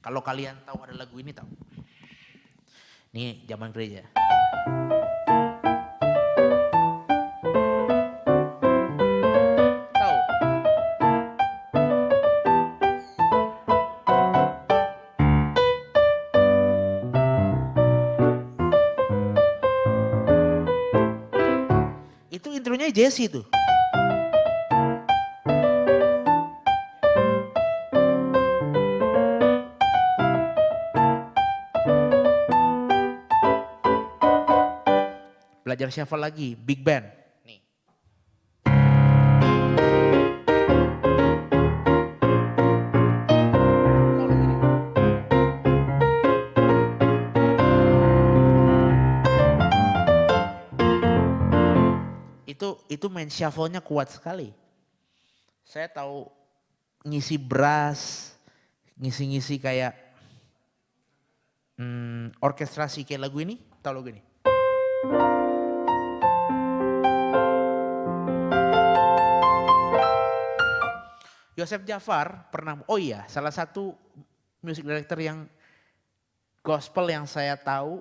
Kalau kalian tahu ada lagu ini tahu. Ini zaman gereja. Tahu? Itu intronya Jesse tuh. Belajar shuffle lagi, big band. Nih. Itu main shuffle-nya kuat sekali. Saya tahu ngisi brass, ngisi-ngisi kayak orkestrasi kayak lagu ini, tahu lagu ini? Yosef Jafar pernah, oh iya salah satu music director yang gospel yang saya tahu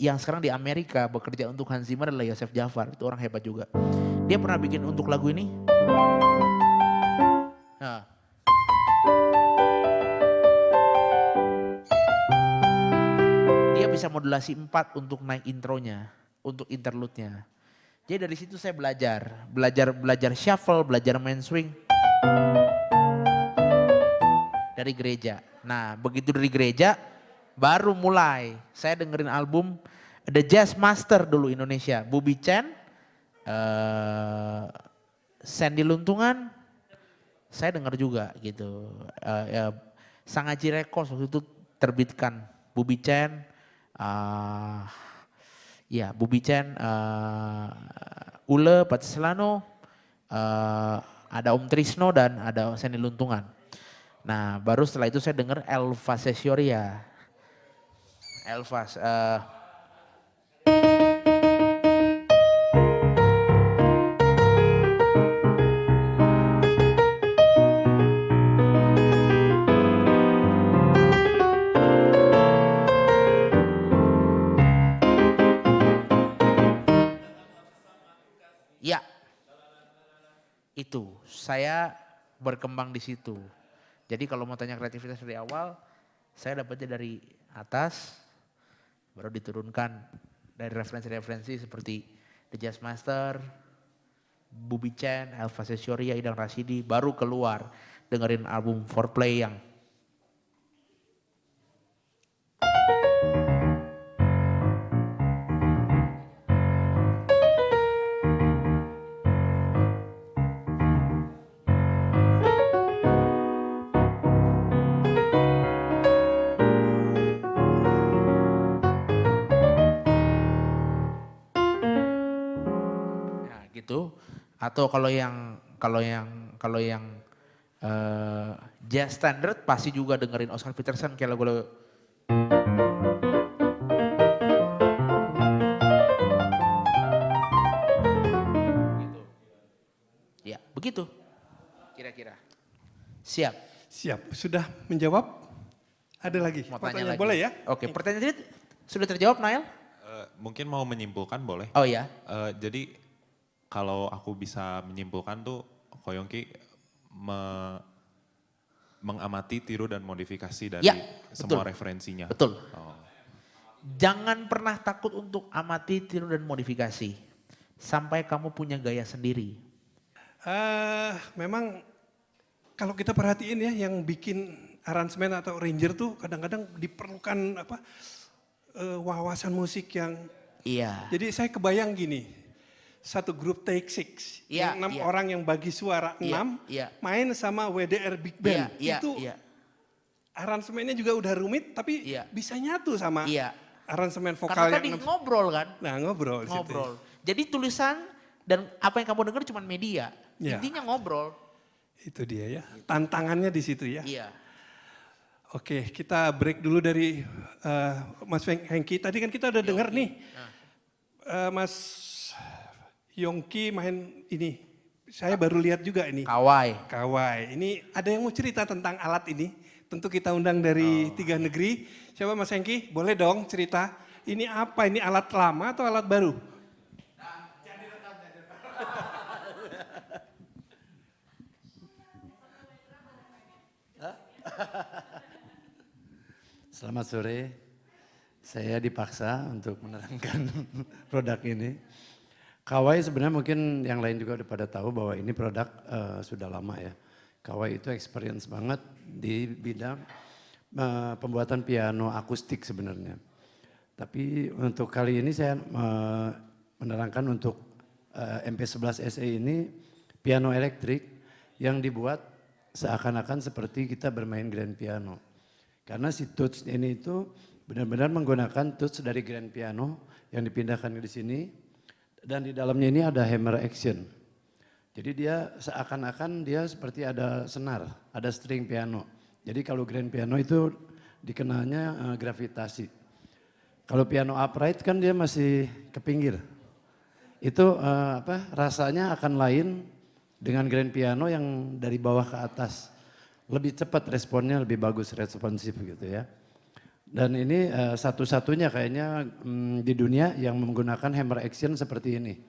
yang sekarang di Amerika bekerja untuk Hans Zimmer adalah Yosef Jafar, itu orang hebat juga. Dia pernah bikin untuk lagu ini. Nah. Dia bisa modulasi 4 untuk naik intronya, untuk interlude-nya. Jadi dari situ saya belajar shuffle, belajar main swing. Dari gereja. Nah begitu dari gereja baru mulai saya dengerin album The Jazz Master dulu Indonesia. Bubi Chen, Sandy Luntungan, saya denger juga gitu. Sangaji Records waktu itu terbitkan Bubi Chen, Bubi Chen, Ule Patiselano, ada Om Trisno dan ada Sandy Luntungan. Nah baru setelah itu saya dengar Elva Sesioria. Elvas. Ya, itu saya berkembang di situ. Jadi kalau mau tanya kreativitas dari awal, saya dapatnya dari atas, baru diturunkan dari referensi-referensi seperti The Jazz Master, Bubi Chen, Elva Sesioria, Idang Rasidi, baru keluar dengerin album Foreplay yang gitu. Atau kalau yang jazz standard pasti juga dengerin Oscar Peterson kayak lagu-lagu Ya, begitu. Kira-kira. Siap. Siap, sudah menjawab? Ada lagi? Mau tanya Pertanyaan lagi. boleh ya? Oke, pertanyaan tadi sudah terjawab, Nael? Mungkin mau menyimpulkan boleh? Oh ya. Jadi kalau aku bisa menyimpulkan tuh Ko Yongki mengamati, tiru dan modifikasi dari Ya, semua betul. referensinya. Betul. Oh. Jangan pernah takut untuk amati, tiru dan modifikasi. Sampai kamu punya gaya sendiri. Memang kalau kita perhatiin ya yang bikin aransemen atau arranger tuh kadang-kadang diperlukan wawasan musik yang Iya. jadi saya kebayang gini, satu grup Take Six, Iya, yang 6 iya. orang yang bagi suara Iya, 6, iya. main sama WDR Big Band, Iya, itu iya. aransemennya juga udah rumit tapi Iya. bisa nyatu sama Iya. aransemen vokal Karena tadi yang ngobrol kan? nah ngobrol, di situ. Ngobrol. Jadi tulisan dan apa yang kamu dengar cuma media. Iya. Intinya ngobrol. Itu dia ya, tantangannya di situ ya. Iya. Oke, kita break dulu dari Mas Hengki. Tadi kan kita udah dengar nih, Mas Yongki main ini. Saya baru lihat juga ini. Kawai. Kawai. Ini ada yang mau cerita tentang alat ini. Tentu kita undang dari 3 negeri. Siapa Mas Hengki? Boleh dong cerita. Ini apa? Ini alat lama atau alat baru? Selamat sore, saya dipaksa untuk menerangkan produk ini. Kawai sebenarnya mungkin yang lain juga udah pada tahu bahwa ini produk sudah lama ya. Kawai itu experience banget di bidang pembuatan piano akustik sebenarnya. Tapi untuk kali ini saya menerangkan untuk MP11 SE ini piano elektrik yang dibuat seakan-akan seperti kita bermain grand piano. Karena si tuts ini itu benar-benar menggunakan tuts dari grand piano yang dipindahkan di sini. Dan di dalamnya ini ada hammer action. Jadi dia seakan-akan dia seperti ada senar, ada string piano. Jadi kalau grand piano itu dikenalnya gravitasi. Kalau piano upright kan dia masih ke pinggir. Itu rasanya akan lain dengan grand piano yang dari bawah ke atas. Lebih cepat responnya, lebih bagus responsif gitu ya. Dan ini satu-satunya kayaknya di dunia yang menggunakan hammer action seperti ini.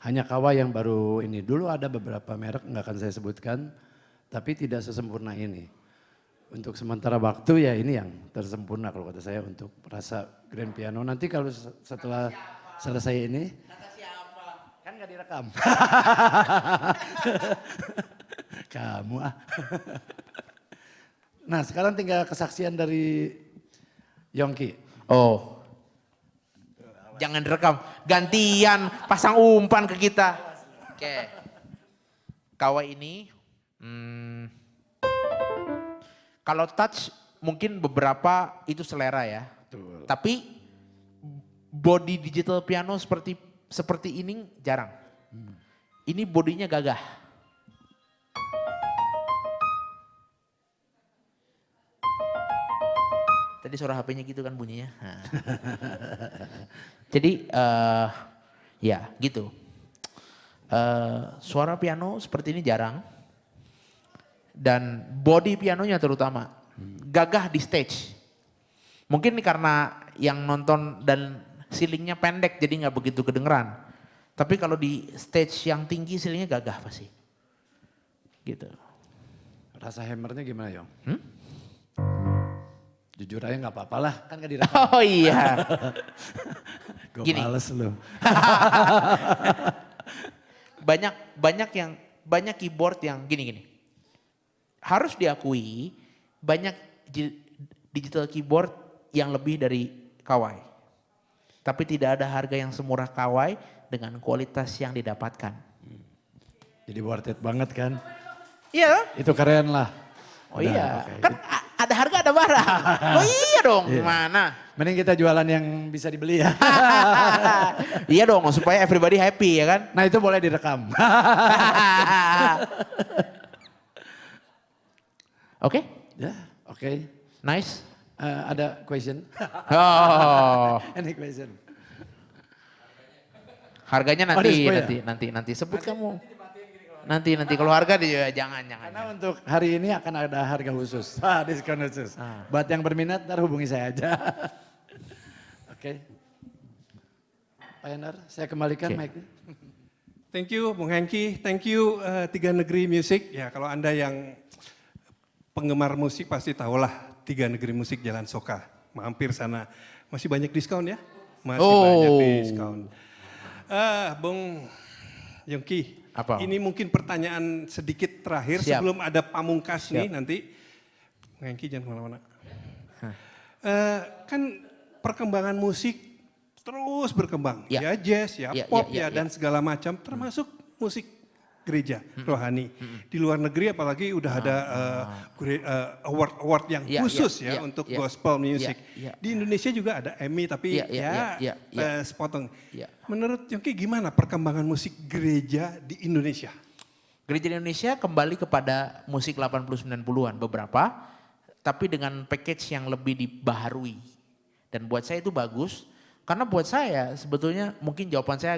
Hanya Kawai yang baru ini. Dulu ada beberapa merek, nggak akan saya sebutkan, tapi tidak sesempurna ini. Untuk sementara waktu ya ini yang tersempurna kalau kata saya untuk rasa grand piano. Nanti kalau setelah selesai ini, kata siapa? Kan nggak direkam. Kamu ah. Nah sekarang tinggal kesaksian dari Yongki. Oh. Jangan direkam. Gantian pasang umpan ke kita. Oke. Kawai ini. Kalau touch mungkin beberapa itu selera ya. Betul. Tapi body digital piano seperti ini jarang. Ini bodinya gagah. Tadi suara HP-nya gitu kan bunyinya. Nah. Jadi ya gitu. Suara piano seperti ini jarang. Dan body pianonya terutama. Gagah di stage. Mungkin ini karena yang nonton dan ceilingnya pendek jadi nggak begitu kedengeran. Tapi kalau di stage yang tinggi ceilingnya gagah pasti. Gitu. Rasa hammernya gimana Yong? Jujur aja nggak apa-apa lah, kan gak direkam. Oh iya. Gue Gini. males lu. banyak keyboard yang gini. Harus diakui banyak digital keyboard yang lebih dari Kawai. Tapi tidak ada harga yang semurah Kawai dengan kualitas yang didapatkan. Jadi worth it banget kan? Iya. Itu keren lah. Oh Udah, iya. oke. Kan ada harga ada barang. Oh iya dong. Gimana? Mending kita jualan yang bisa dibeli ya. Iya dong supaya everybody happy ya kan. Nah itu boleh direkam. Oke. Ya, oke. Nice. Ada question? Oh. Any question? Harganya Oh, nanti display ya? nanti sebut kamu. Nanti keluarga dia jangan. Karena untuk hari ini akan ada harga khusus, diskon khusus. Buat yang berminat ntar hubungi saya aja. Oke. Pak Yanar, saya kembalikan mic. Thank you Bung Hengki, thank you Tiga Negeri Music. Ya kalau Anda yang penggemar musik pasti tahulah Tiga Negeri Musik Jalan Soka. Mampir sana. Masih banyak diskon ya? Masih banyak diskon. Bung Yongki, Apa? ini mungkin pertanyaan sedikit terakhir Siap. sebelum ada pamungkas nih Siap. nanti. Bung Hengki jangan kemana-mana. Kan perkembangan musik terus berkembang. Ya. Ya jazz, ya Ya, pop, ya, ya, ya, dan segala macam termasuk musik gereja rohani. Di luar negeri apalagi udah ada award-award yang Ya, khusus ya, ya, ya, untuk ya. gospel music. Ya, ya. Di Indonesia juga ada Emmy tapi Ya. sepotong. Ya. Menurut Yongki gimana perkembangan musik gereja di Indonesia? Gereja di Indonesia kembali kepada musik 80-90-an beberapa, tapi dengan package yang lebih dibaharui. Dan buat saya itu bagus, karena buat saya sebetulnya mungkin jawaban saya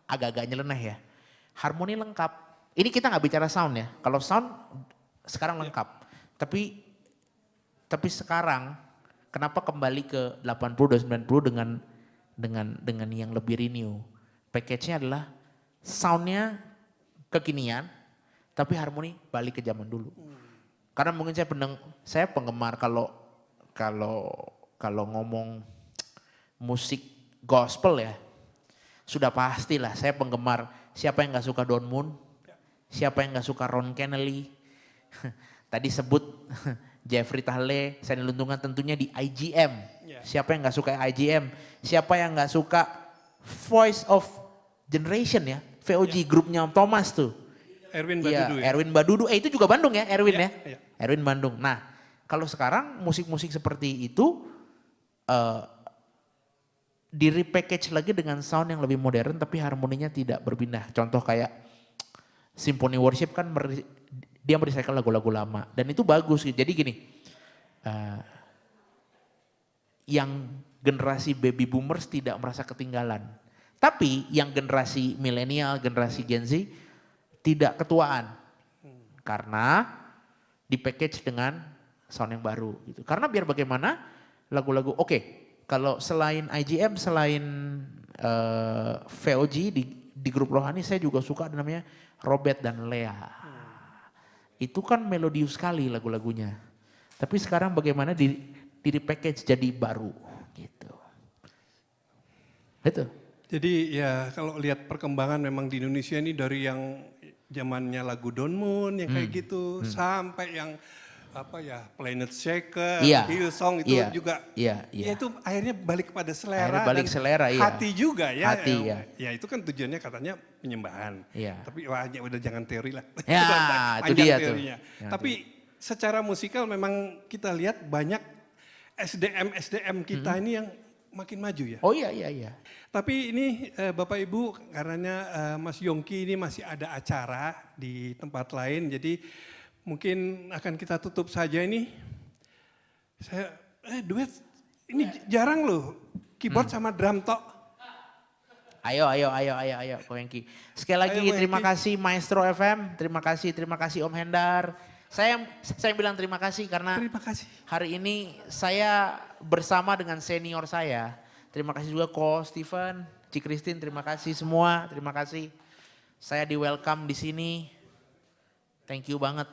agak-agak nyeleneh ya. Harmoni lengkap. Ini kita nggak bicara sound ya. Kalau sound sekarang lengkap. Tapi sekarang kenapa kembali ke 80 dan 90 dengan yang lebih renew. Package-nya adalah soundnya kekinian, tapi harmoni balik ke zaman dulu. Karena mungkin saya penggemar kalau ngomong musik gospel ya, sudah pastilah saya penggemar. Siapa yang nggak suka Don Moon? Siapa yang nggak suka Ron Kennedy? Tadi sebut Jeffrey Tahle, Sandy Luntungan tentunya di IGM. Siapa yang nggak suka IGM? Siapa yang nggak suka Voice of Generation ya? VOG grupnya Om Thomas tuh. Erwin Iya, Badudu ya? Erwin Badudu. Itu juga Bandung ya, Erwin ya? Iya. Erwin Bandung. Nah, kalau sekarang musik-musik seperti itu di repackage lagi dengan sound yang lebih modern tapi harmoninya tidak berpindah. Contoh kayak Symphony Worship kan dia merecycle lagu-lagu lama dan itu bagus. Jadi gini, yang generasi baby boomers tidak merasa ketinggalan. Tapi yang generasi milenial, generasi Gen Z tidak ketuaan. Karena di-package dengan sound yang baru gitu. Karena biar bagaimana lagu-lagu kalau selain IGM, selain VOG di grup rohani saya juga suka namanya Robert dan Lea. Itu kan melodius sekali lagu-lagunya. Tapi sekarang bagaimana di-package jadi baru gitu. Itu. Jadi ya kalau lihat perkembangan memang di Indonesia ini dari yang zamannya lagu Don Moon yang kayak gitu sampai yang Planet Shaker, Hillsong itu juga ya itu akhirnya balik kepada selera Akhirnya balik dan selera, iya. hati juga ya. Hati, ya. Ya itu kan tujuannya katanya penyembahan. Iya. Tapi udah jangan teori lah. Ya, itu Panjang dia tuh. teorinya. Ya, Tapi secara musikal memang kita lihat banyak SDM kita ini yang makin maju ya. Oh iya. Tapi ini Bapak Ibu karenanya Mas Yongki ini masih ada acara di tempat lain. Jadi mungkin akan kita tutup saja ini. Saya duet ini jarang loh. Keyboard sama drum tok. Ayo Ko Hengki. Sekali lagi Ayo, Ko terima Hengki. kasih Maestro FM, terima kasih Om Hendar. Saya bilang terima kasih karena Terima kasih. hari ini saya bersama dengan senior saya. Terima kasih juga Ko Steven, Ci Christine, terima kasih semua, terima kasih. Saya di welcome di sini. Thank you banget.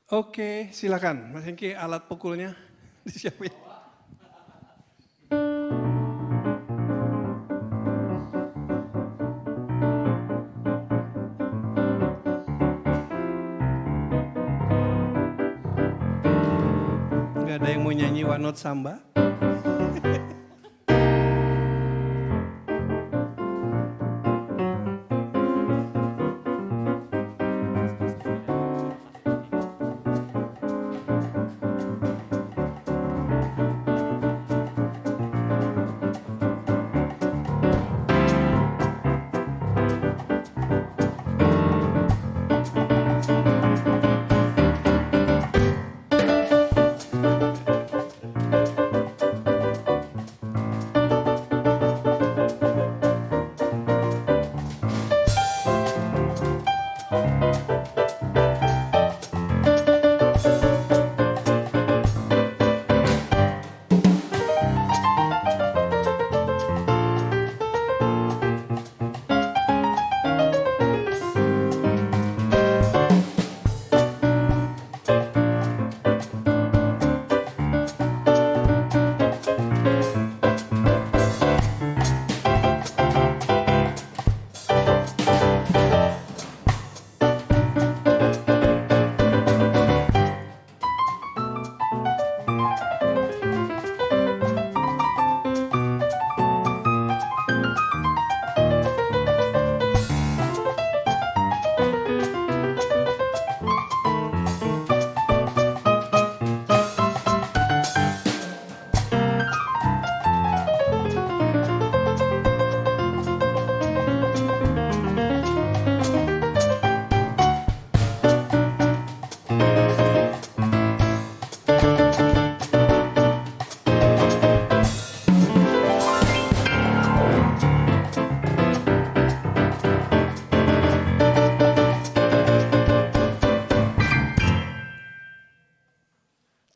Oke, silakan Mas Hengki alat pukulnya disiapin. Nggak ada yang mau nyanyi One Note Samba?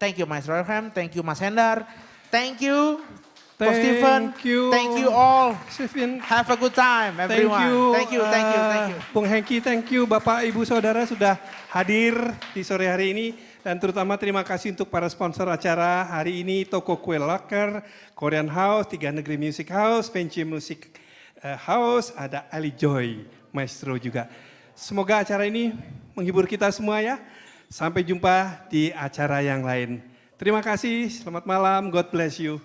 Thank you Mas Roham, thank you Mas Hendar, thank you Coach Thank Steven, you. thank you all. Steven, Have a good time everyone. Thank you. Bung Hengki, thank you. Bapak, Ibu, Saudara sudah hadir di sore hari ini. Dan terutama terima kasih untuk para sponsor acara hari ini. Toko Kue Locker, Korean House, Tiga Negeri Music House, Venture Music House, ada Ali Joy, Maestro juga. Semoga acara ini menghibur kita semua ya. Sampai jumpa di acara yang lain. Terima kasih, selamat malam, God bless you.